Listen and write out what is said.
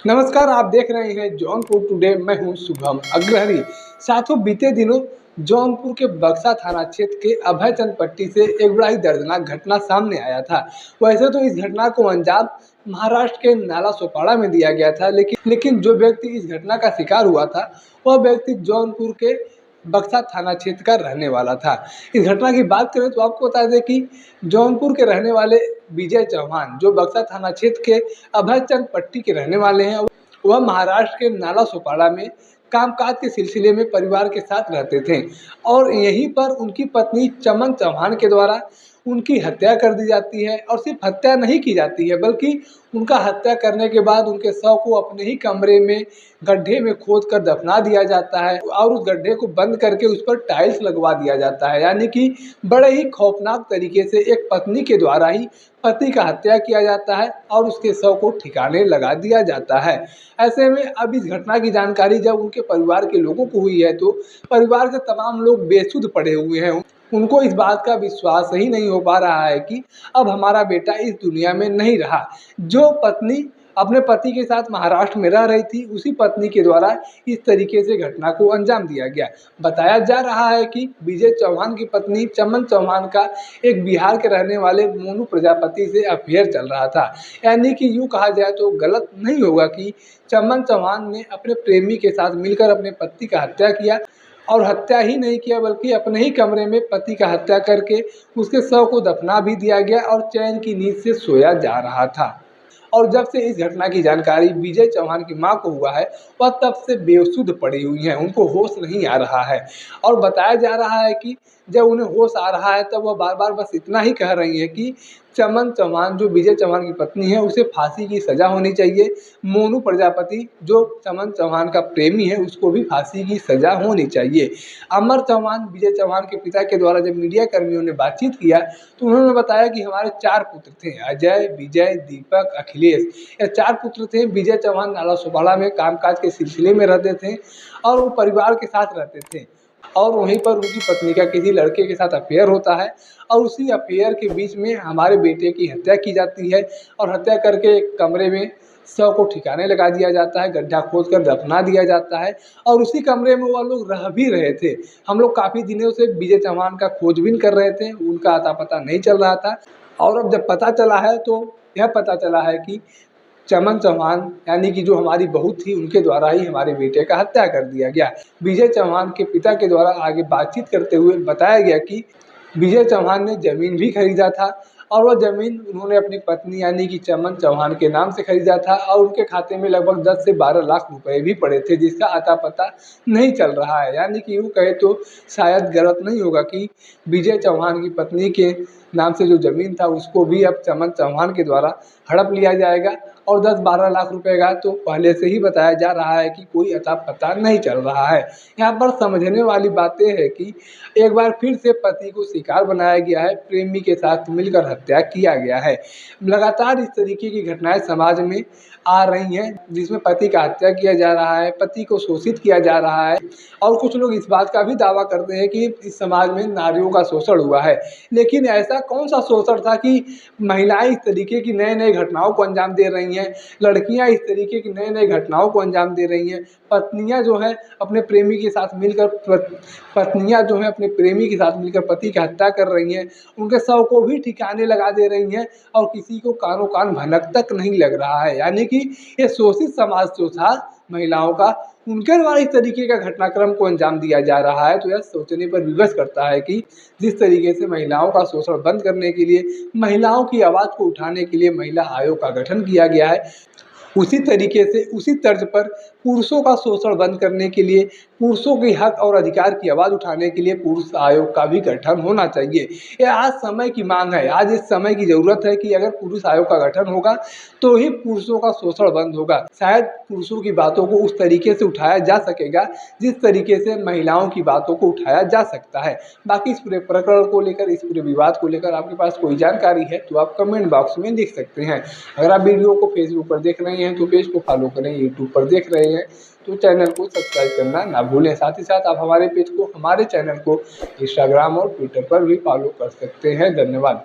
नमस्कार, आप देख रहे हैं जौनपुर टुडे। मैं हूं शुभम अग्रहरी। साथियों, बीते दिनों जौनपुर के बक्सा थाना क्षेत्र के अभयचंद पट्टी से एक बड़ा ही दर्दनाक घटना सामने आया था। वैसे तो इस घटना को अंजाम महाराष्ट्र के नाला सोपाड़ा में दिया गया था, लेकिन जो व्यक्ति इस घटना का शिकार हुआ था वह व्यक्ति जौनपुर के बक्सा थाना क्षेत्र का रहने वाला था। इस घटना की बात करें तो आपको बता दें कि जौनपुर के रहने वाले विजय चौहान, जो बक्सा थाना क्षेत्र के अभयचंद पट्टी के रहने वाले हैं, वह महाराष्ट्र के नाला सोपाड़ा में कामकाज के सिलसिले में परिवार के साथ रहते थे और यहीं पर उनकी पत्नी चमन चौहान के द्वारा उनकी हत्या कर दी जाती है। और सिर्फ हत्या नहीं की जाती है, बल्कि उनका हत्या करने के बाद उनके शव को अपने ही कमरे में गड्ढे में खोद कर दफना दिया जाता है और उस गड्ढे को बंद करके उस पर टाइल्स लगवा दिया जाता है। यानी कि बड़े ही खौफनाक तरीके से एक पत्नी के द्वारा ही पति का हत्या किया जाता है और उसके शव को ठिकाने लगा दिया जाता है। ऐसे में अब इस घटना की जानकारी जब उनके परिवार के लोगों को हुई है तो परिवार के तमाम लोग बेसुध पड़े हुए हैं। उनको इस बात का विश्वास ही नहीं हो पा रहा है कि अब हमारा बेटा इस दुनिया में नहीं रहा। जो पत्नी अपने पति के साथ महाराष्ट्र में रह रही थी, उसी पत्नी के द्वारा इस तरीके से घटना को अंजाम दिया गया। बताया जा रहा है कि विजय चौहान की पत्नी चमन चौहान का एक बिहार के रहने वाले मोनू प्रजापति से अफेयर चल रहा था। यानी कि यूँ कहा जाए तो गलत नहीं होगा कि चमन चौहान ने अपने प्रेमी के साथ मिलकर अपने पति का हत्या किया और हत्या ही नहीं किया बल्कि अपने ही कमरे में पति का हत्या करके उसके शव को दफना भी दिया गया और चैन की नींद से सोया जा रहा था। और जब से इस घटना की जानकारी विजय चौहान की मां को हुआ है, वह तब से बेसुध पड़ी हुई हैं, उनको होश नहीं आ रहा है। और बताया जा रहा है कि जब उन्हें होश आ रहा है तब वह बार बार बस इतना ही कह रही हैं कि चमन चौहान, जो विजय चौहान की पत्नी है, उसे फांसी की सज़ा होनी चाहिए। मोनू प्रजापति, जो चमन चौहान का प्रेमी है, उसको भी फांसी की सज़ा होनी चाहिए। अमर चौहान, विजय चौहान के पिता के द्वारा जब मीडिया कर्मियों ने बातचीत किया तो उन्होंने बताया कि हमारे 4 पुत्र थे, अजय, विजय, दीपक, अखिलेश। ये 4 पुत्र थे। विजय चौहान नाला सोपाड़ा में कामकाज के सिलसिले में रहते थे और वो परिवार के साथ रहते थे और वहीं पर उनकी पत्नी का किसी लड़के के साथ अफेयर होता है और उसी अफेयर के बीच में हमारे बेटे की हत्या की जाती है और हत्या करके एक कमरे में शव को ठिकाने लगा दिया जाता है, गड्ढा खोद कर दफना दिया जाता है और उसी कमरे में वह लोग रह भी रहे थे। हम लोग काफ़ी दिनों से विजय चौहान का खोजबीन कर रहे थे, उनका अता पता नहीं चल रहा था और अब जब पता चला है तो यह पता चला है कि चमन चौहान, यानी कि जो हमारी बहू थी, उनके द्वारा ही हमारे बेटे का हत्या कर दिया गया। विजय चौहान के पिता के द्वारा आगे बातचीत करते हुए बताया गया कि विजय चौहान ने ज़मीन भी खरीदा था और वह ज़मीन उन्होंने अपनी पत्नी यानी कि चमन चौहान के नाम से खरीदा था और उनके खाते में लगभग 10 से 12 लाख रुपए भी पड़े थे, जिसका अता पता नहीं चल रहा है। यानी कि यूँ कहे तो शायद गलत नहीं होगा कि विजय चौहान की पत्नी के नाम से जो ज़मीन था उसको भी अब चमन चौहान के द्वारा हड़प लिया जाएगा और 10-12 लाख रुपए का तो पहले से ही बताया जा रहा है कि कोई अता पता नहीं चल रहा है। यहाँ पर समझने वाली बातें है कि एक बार फिर से पति को शिकार बनाया गया है, प्रेमी के साथ मिलकर हत्या किया गया है। लगातार इस तरीके की घटनाएं समाज में आ रही हैं जिसमें पति का हत्या किया जा रहा है, पति को शोषित किया जा रहा है और कुछ लोग इस बात का भी दावा करते हैं कि इस समाज में नारियों का शोषण हुआ है। लेकिन ऐसा कौन सा शोषण था कि महिलाएं इस तरीके की नए नए घटनाओं को अंजाम दे रही हैं, लड़कियां इस तरीके की नए नए घटनाओं को अंजाम दे रही हैं, पत्नियां जो हैं अपने प्रेमी के साथ मिलकर पति की हत्या कर रही हैं, उनके शव को भी ठिकाने लगा दे रही हैं और किसी को कानो कान भनक तक नहीं लग रहा है। यानी कि ये शोषित समाज जो था महिलाओं का, उनके द्वारा इस तरीके का घटनाक्रम को अंजाम दिया जा रहा है। तो यह सोचने पर विवश करता है कि जिस तरीके से महिलाओं का शोषण बंद करने के लिए, महिलाओं की आवाज़ को उठाने के लिए महिला आयोग का गठन किया गया है, उसी तरीके से उसी तर्ज पर पुरुषों का शोषण बंद करने के लिए, पुरुषों के हक और अधिकार की आवाज़ उठाने के लिए पुरुष आयोग का भी गठन होना चाहिए। ये आज समय की मांग है, आज इस समय की ज़रूरत है कि अगर पुरुष आयोग का गठन होगा तो ही पुरुषों का शोषण बंद होगा। शायद पुरुषों की बातों को उस तरीके से उठाया जा सकेगा जिस तरीके से महिलाओं की बातों को उठाया जा सकता है। बाकी इस पूरे प्रकरण को लेकर, इस पूरे विवाद को लेकर आपके पास कोई जानकारी है तो आप कमेंट बॉक्स में लिख सकते हैं। अगर आप वीडियो को फेसबुक पर देख रहे हैं तो पेज को फॉलो करें, यूट्यूब पर देख रहे हैं तो चैनल को सब्सक्राइब करना ना भूलें। साथ ही साथ आप हमारे पेज को, हमारे चैनल को इंस्टाग्राम और ट्विटर पर भी फॉलो कर सकते हैं। धन्यवाद।